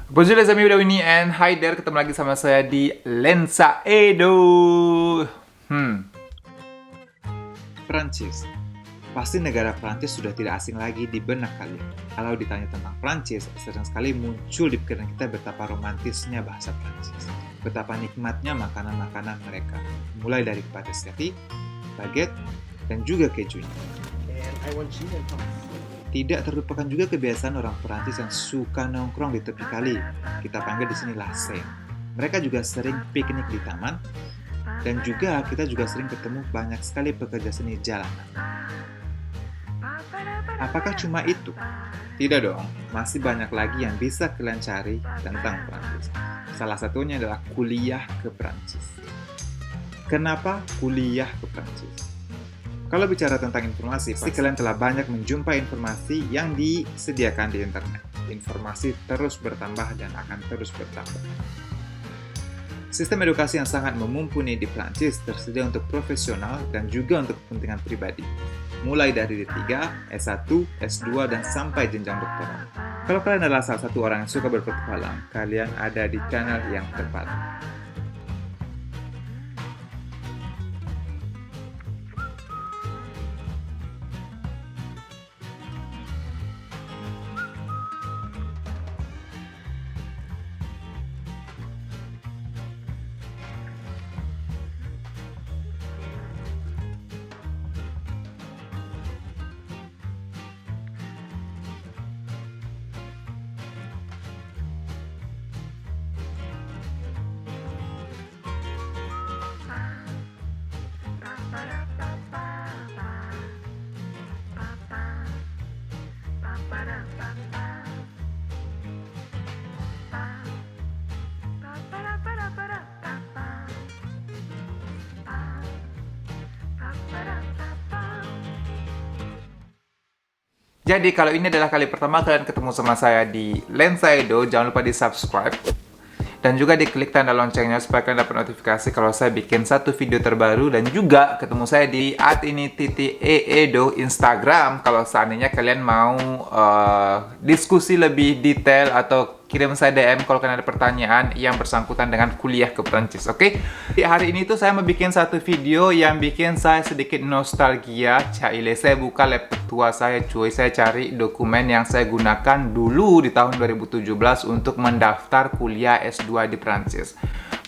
Bonjour les amis, udah Winnie and hi there, ketemu lagi sama saya di Lensa Edo. Prancis. Pasti negara Prancis sudah tidak asing lagi di benak kalian. Kalau ditanya tentang Prancis, sering sekali muncul di pikiran kita betapa romantisnya bahasa Prancis. Betapa nikmatnya makanan-makanan mereka. Mulai dari pâtisserie, baguette, dan juga kejunya. Tidak terlupakan juga kebiasaan orang Perancis yang suka nongkrong di tepi kali. Kita panggil di sini la Seine. Mereka juga sering piknik di taman, dan juga kita juga sering ketemu banyak sekali pekerja seni jalanan. Apakah cuma itu? Tidak dong, masih banyak lagi yang bisa kalian cari tentang Perancis. Salah satunya adalah kuliah ke Perancis. Kenapa kuliah ke Perancis? Kalau bicara tentang informasi, pasti kalian telah banyak menjumpai informasi yang disediakan di internet. Informasi terus bertambah dan akan terus bertambah. Sistem edukasi yang sangat memumpuni di Prancis tersedia untuk profesional dan juga untuk kepentingan pribadi. Mulai dari D3, S1, S2, dan sampai jenjang doktoral. Kalau kalian adalah salah satu orang yang suka berpetualang, kalian ada di channel yang tepat. Jadi kalau ini adalah kali pertama kalian ketemu sama saya di Lensa Edo, jangan lupa di subscribe dan juga diklik tanda loncengnya supaya kalian dapat notifikasi kalau saya bikin satu video terbaru, dan juga ketemu saya di @ini_eedo Instagram kalau seandainya kalian mau diskusi lebih detail atau kirim saya DM kalau kalian ada pertanyaan yang bersangkutan dengan kuliah ke Prancis, oke? Hari ini tuh saya mau bikin satu video yang bikin saya sedikit nostalgia. Caile, saya buka laptop tua saya cuy, saya cari dokumen yang saya gunakan dulu di tahun 2017 untuk mendaftar kuliah S2 di Prancis.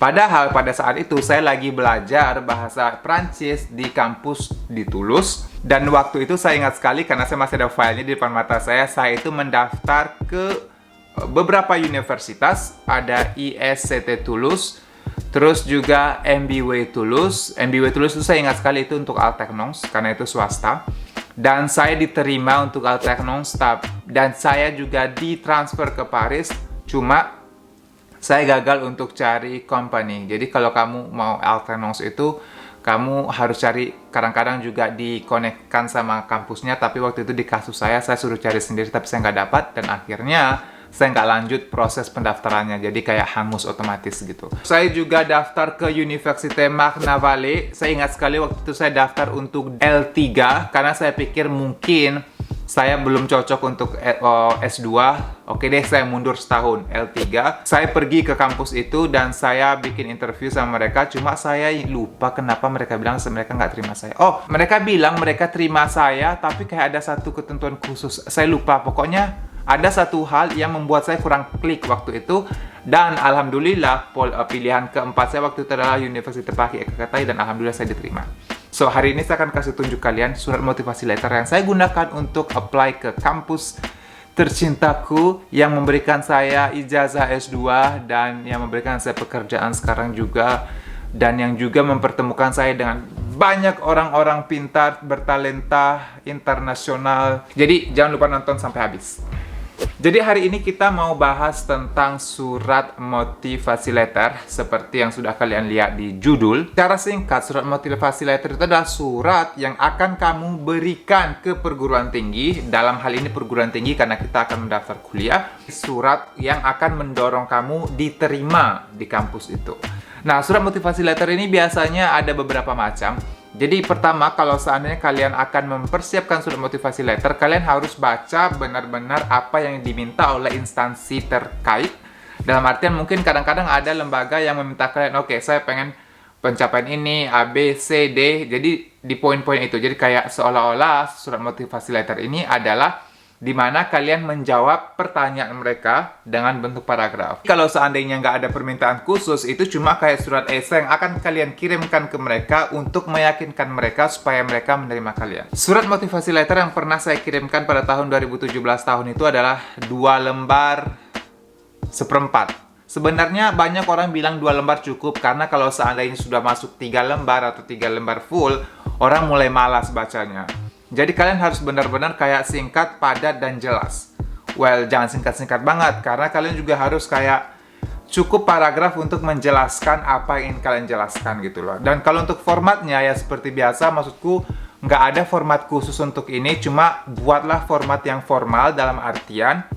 Padahal pada saat itu saya lagi belajar bahasa Prancis di kampus di Toulouse. Dan waktu itu saya ingat sekali karena saya masih ada filenya di depan mata saya itu mendaftar ke beberapa universitas, ada ISCT Toulouse, terus juga MBW Toulouse. MBW Toulouse itu saya ingat sekali itu untuk Alternance karena itu swasta. Dan saya diterima untuk Alternance, dan saya juga ditransfer ke Paris, cuma saya gagal untuk cari company. Jadi kalau kamu mau Alternance itu kamu harus cari, kadang-kadang juga dikonekkan sama kampusnya, tapi waktu itu di kasus saya suruh cari sendiri tapi saya nggak dapat, dan akhirnya saya nggak lanjut proses pendaftarannya, jadi kayak hangus otomatis gitu. Saya juga daftar ke Université Marne-la-Vallée. Saya ingat sekali waktu itu saya daftar untuk L3 karena saya pikir mungkin saya belum cocok untuk S2. Oke deh, saya mundur setahun, L3. Saya pergi ke kampus itu dan saya bikin interview sama mereka, cuma saya lupa kenapa mereka bilang mereka nggak terima saya. Oh, mereka bilang mereka terima saya, tapi kayak ada satu ketentuan khusus. Saya lupa, pokoknya ada satu hal yang membuat saya kurang klik waktu itu, dan alhamdulillah pilihan keempat saya waktu itu adalah Universitas Paris Ekatai, dan alhamdulillah saya diterima. So hari ini saya akan kasih tunjuk kalian surat motivasi letter yang saya gunakan untuk apply ke kampus tercintaku yang memberikan saya ijazah S2 dan yang memberikan saya pekerjaan sekarang juga, dan yang juga mempertemukan saya dengan banyak orang-orang pintar, bertalenta, internasional. Jadi jangan lupa nonton sampai habis. Jadi hari ini kita mau bahas tentang surat motivasi letter seperti yang sudah kalian lihat di judul. Secara singkat, surat motivasi letter itu adalah surat yang akan kamu berikan ke perguruan tinggi. Dalam hal ini perguruan tinggi karena kita akan mendaftar kuliah. Surat yang akan mendorong kamu diterima di kampus itu. Nah, surat motivasi letter ini biasanya ada beberapa macam. Jadi pertama, kalau seandainya kalian akan mempersiapkan surat motivasi letter, kalian harus baca benar-benar apa yang diminta oleh instansi terkait Dalam artian mungkin kadang-kadang ada lembaga yang meminta kalian, oke, saya pengen pencapaian ini, A, B, C, D. Jadi di poin-poin itu. Jadi kayak seolah-olah surat motivasi letter ini adalah di mana kalian menjawab pertanyaan mereka dengan bentuk paragraf. Kalau seandainya nggak ada permintaan khusus, itu cuma kayak surat esai yang akan kalian kirimkan ke mereka untuk meyakinkan mereka supaya mereka menerima kalian. Surat motivasi letter yang pernah saya kirimkan pada tahun 2017 tahun itu adalah 2 lembar seperempat. Sebenarnya banyak orang bilang 2 lembar cukup karena kalau seandainya sudah masuk 3 lembar atau 3 lembar full, orang mulai malas bacanya. Jadi kalian harus benar-benar kayak singkat, padat, dan jelas. Well, jangan singkat-singkat banget, karena kalian juga harus kayak cukup paragraf untuk menjelaskan apa yang ingin kalian jelaskan gitu loh. Dan kalau untuk formatnya ya seperti biasa, maksudku nggak ada format khusus untuk ini, cuma buatlah format yang formal dalam artian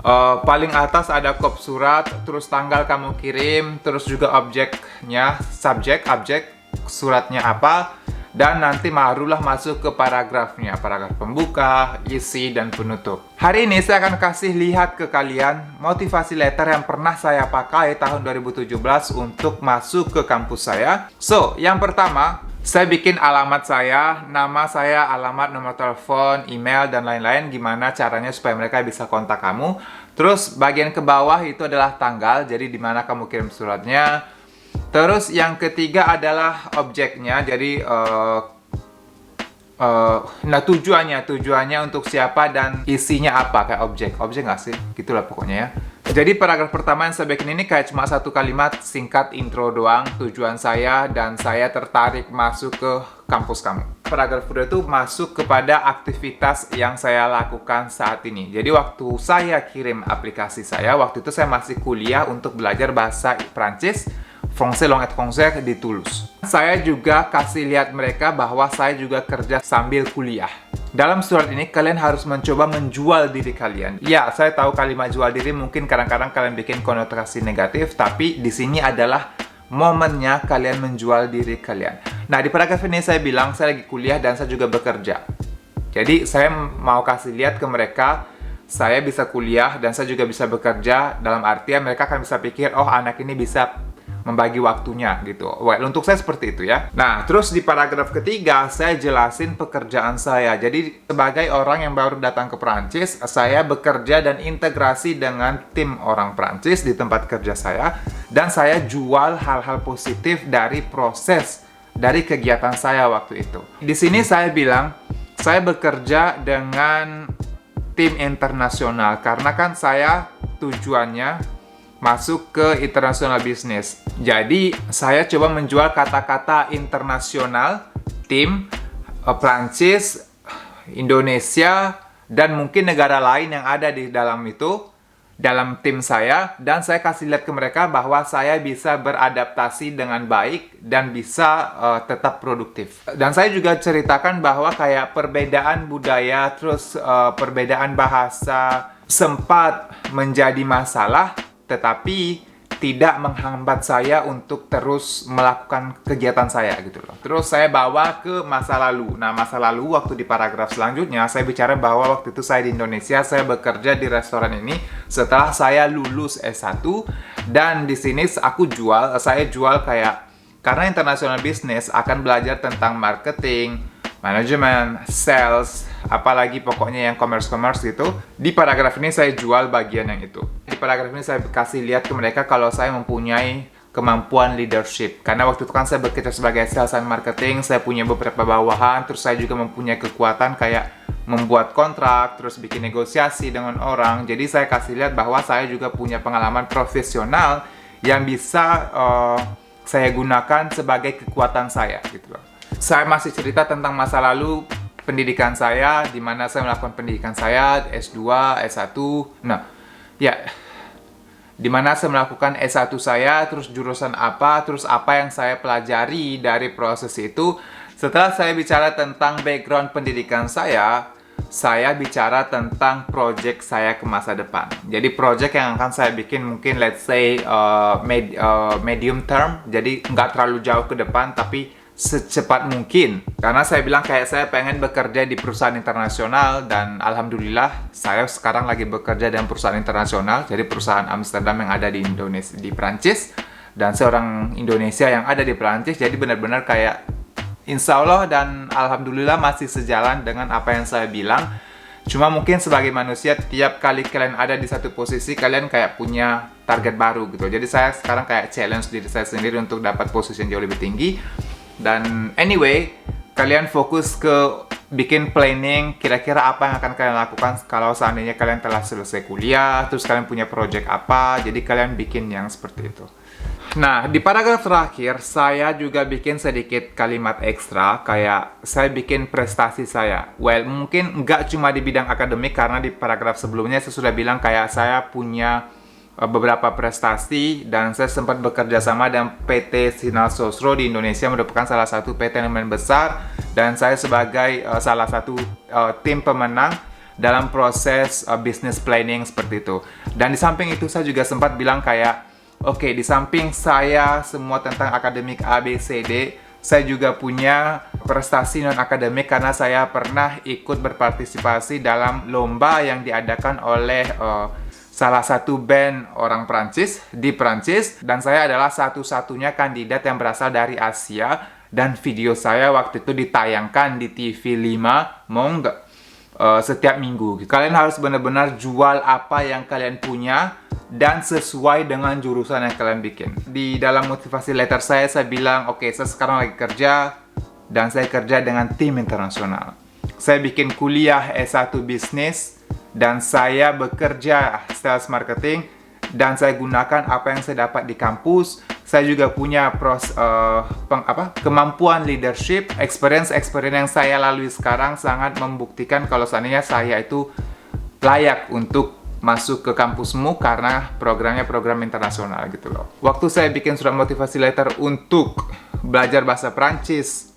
paling atas ada kop surat, terus tanggal kamu kirim, terus juga objeknya, subjek, objek, suratnya apa, dan nanti barulah masuk ke paragrafnya, paragraf pembuka, isi, dan penutup. Hari ini saya akan kasih lihat ke kalian motivasi letter yang pernah saya pakai tahun 2017 untuk masuk ke kampus saya. So, yang pertama, saya bikin alamat saya, nama saya, alamat, nomor telepon, email, dan lain-lain. Gimana caranya supaya mereka bisa kontak kamu. Terus bagian ke bawah itu adalah tanggal, jadi di mana kamu kirim suratnya. Terus yang ketiga adalah objeknya, jadi tujuannya untuk siapa dan isinya apa, kayak objek nggak sih? Gitulah pokoknya ya. Jadi paragraf pertama yang saya bikin ini kayak cuma 1 kalimat singkat intro doang, tujuan saya dan saya tertarik masuk ke kampus kamu. Paragraf kedua itu masuk kepada aktivitas yang saya lakukan saat ini. Jadi waktu saya kirim aplikasi saya, waktu itu saya masih kuliah untuk belajar bahasa Prancis, Français Langue Étrangère di Toulouse. Saya juga kasih lihat mereka bahwa saya juga kerja sambil kuliah. Dalam surat ini kalian harus mencoba menjual diri kalian. Ya, saya tahu kalimat jual diri mungkin kadang-kadang kalian bikin konotasi negatif, tapi di sini adalah momennya kalian menjual diri kalian. Nah, di paragraf ini saya bilang saya lagi kuliah dan saya juga bekerja. Jadi saya mau kasih lihat ke mereka saya bisa kuliah dan saya juga bisa bekerja, dalam artian mereka akan bisa pikir, oh anak ini bisa membagi waktunya gitu. Well, untuk saya seperti itu ya. Nah, terus di paragraf ketiga saya jelasin pekerjaan saya. Jadi sebagai orang yang baru datang ke Prancis, saya bekerja dan integrasi dengan tim orang Prancis di tempat kerja saya, dan saya jual hal-hal positif dari proses dari kegiatan saya waktu itu. Di sini saya bilang saya bekerja dengan tim internasional karena kan saya tujuannya masuk ke international business. Jadi, saya coba menjual kata-kata internasional, tim, Prancis, Indonesia, dan mungkin negara lain yang ada di dalam itu, dalam tim saya, dan saya kasih lihat ke mereka bahwa saya bisa beradaptasi dengan baik dan bisa tetap produktif. Dan saya juga ceritakan bahwa kayak perbedaan budaya, terus perbedaan bahasa sempat menjadi masalah, tetapi tidak menghambat saya untuk terus melakukan kegiatan saya gitu loh. Terus saya bawa ke masa lalu. Nah, masa lalu waktu di paragraf selanjutnya saya bicara bahwa waktu itu saya di Indonesia, saya bekerja di restoran ini setelah saya lulus S1, dan di sini saya jual kayak, karena international business akan belajar tentang marketing, manajemen, sales, apalagi pokoknya yang commerce gitu. Di paragraf ini saya jual bagian yang itu. Di paragraf ini saya kasih lihat ke mereka kalau saya mempunyai kemampuan leadership. Karena waktu itu kan saya bekerja sebagai sales and marketing, saya punya beberapa bawahan, terus saya juga mempunyai kekuatan kayak membuat kontrak, terus bikin negosiasi dengan orang. Jadi saya kasih lihat bahwa saya juga punya pengalaman profesional yang bisa saya gunakan sebagai kekuatan saya gitu loh. Saya masih cerita tentang masa lalu pendidikan saya, di mana saya melakukan pendidikan saya, S2, S1. Nah, ya, di mana saya melakukan S1 saya, terus jurusan apa, terus apa yang saya pelajari dari proses itu. Setelah saya bicara tentang background pendidikan saya bicara tentang project saya ke masa depan. Jadi project yang akan saya bikin mungkin let's say medium term, jadi nggak terlalu jauh ke depan, tapi secepat mungkin. Karena saya bilang kayak saya pengen bekerja di perusahaan internasional, dan alhamdulillah saya sekarang lagi bekerja dengan perusahaan internasional, jadi perusahaan Amsterdam yang ada di Indonesia, di Prancis, dan seorang Indonesia yang ada di Prancis. Jadi benar-benar kayak insya Allah dan alhamdulillah masih sejalan dengan apa yang saya bilang. Cuma mungkin sebagai manusia, tiap kali kalian ada di satu posisi, kalian kayak punya target baru gitu. Jadi saya sekarang kayak challenge diri saya sendiri untuk dapat posisi yang jauh lebih tinggi. Dan anyway, kalian fokus ke bikin planning kira-kira apa yang akan kalian lakukan kalau seandainya kalian telah selesai kuliah, terus kalian punya project apa, jadi kalian bikin yang seperti itu. Nah, di paragraf terakhir, saya juga bikin sedikit kalimat ekstra, kayak saya bikin prestasi saya. Well, mungkin nggak cuma di bidang akademik, karena di paragraf sebelumnya saya sudah bilang kayak saya punya beberapa prestasi, dan saya sempat bekerja sama dengan PT Sinar Sosro di Indonesia, merupakan salah satu PT yang besar, dan saya sebagai salah satu tim pemenang dalam proses business planning seperti itu. Dan di samping itu saya juga sempat bilang kayak, oke, di samping saya semua tentang akademik A, B, C, D, saya juga punya prestasi non-akademik karena saya pernah ikut berpartisipasi dalam lomba yang diadakan oleh salah satu band orang Prancis di Prancis, dan saya adalah satu-satunya kandidat yang berasal dari Asia, dan video saya waktu itu ditayangkan di TV 5 setiap minggu. Kalian harus benar-benar jual apa yang kalian punya dan sesuai dengan jurusan yang kalian bikin. Di dalam motivasi letter saya bilang, oke, saya sekarang lagi kerja, dan saya kerja dengan tim internasional. Saya bikin kuliah S1 bisnis, dan saya bekerja sales marketing, dan saya gunakan apa yang saya dapat di kampus. Saya juga punya kemampuan leadership. Experience yang saya lalui sekarang sangat membuktikan kalau seandainya saya itu layak untuk masuk ke kampusmu karena programnya program internasional gitu loh. Waktu saya bikin surat motivasi letter untuk belajar bahasa Prancis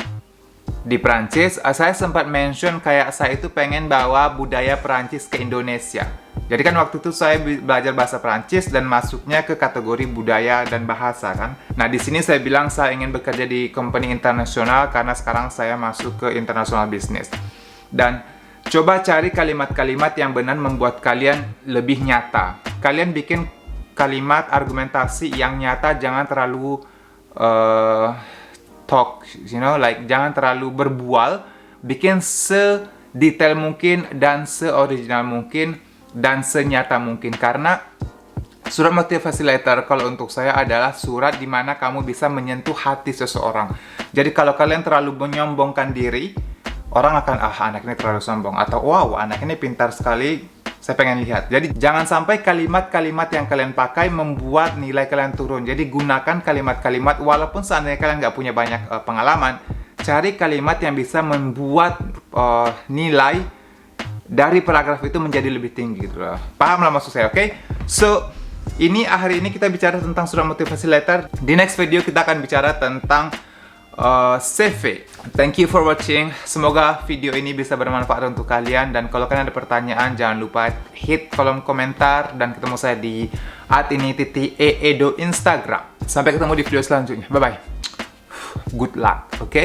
di Prancis, saya sempat mention kayak saya itu pengen bawa budaya Prancis ke Indonesia. Jadi kan waktu itu saya belajar bahasa Prancis dan masuknya ke kategori budaya dan bahasa kan. Nah, di sini saya bilang saya ingin bekerja di company internasional karena sekarang saya masuk ke international business. Dan coba cari kalimat-kalimat yang benar membuat kalian lebih nyata. Kalian bikin kalimat argumentasi yang nyata, jangan terlalu talk, jangan terlalu berbual. Bikin sedetail mungkin dan seoriginal mungkin dan senyata mungkin. Karena surat motivasi letter kalau untuk saya adalah surat di mana kamu bisa menyentuh hati seseorang. Jadi kalau kalian terlalu menyombongkan diri, orang akan, anak ini terlalu sombong, atau wow, anak ini pintar sekali, saya pengen lihat. Jadi jangan sampai kalimat-kalimat yang kalian pakai membuat nilai kalian turun. Jadi gunakan kalimat-kalimat, walaupun seandainya kalian nggak punya banyak pengalaman, cari kalimat yang bisa membuat nilai dari paragraf itu menjadi lebih tinggi gitu loh. Paham lah maksud saya, oke? So, hari ini kita bicara tentang surat motivasi letter. Di next video kita akan bicara tentang CV. Thank you for watching. Semoga video ini bisa bermanfaat untuk kalian, dan kalau kalian ada pertanyaan jangan lupa hit kolom komentar, dan ketemu saya di @ini_eedo Instagram. Sampai ketemu di video selanjutnya. Bye bye. Good luck, oke?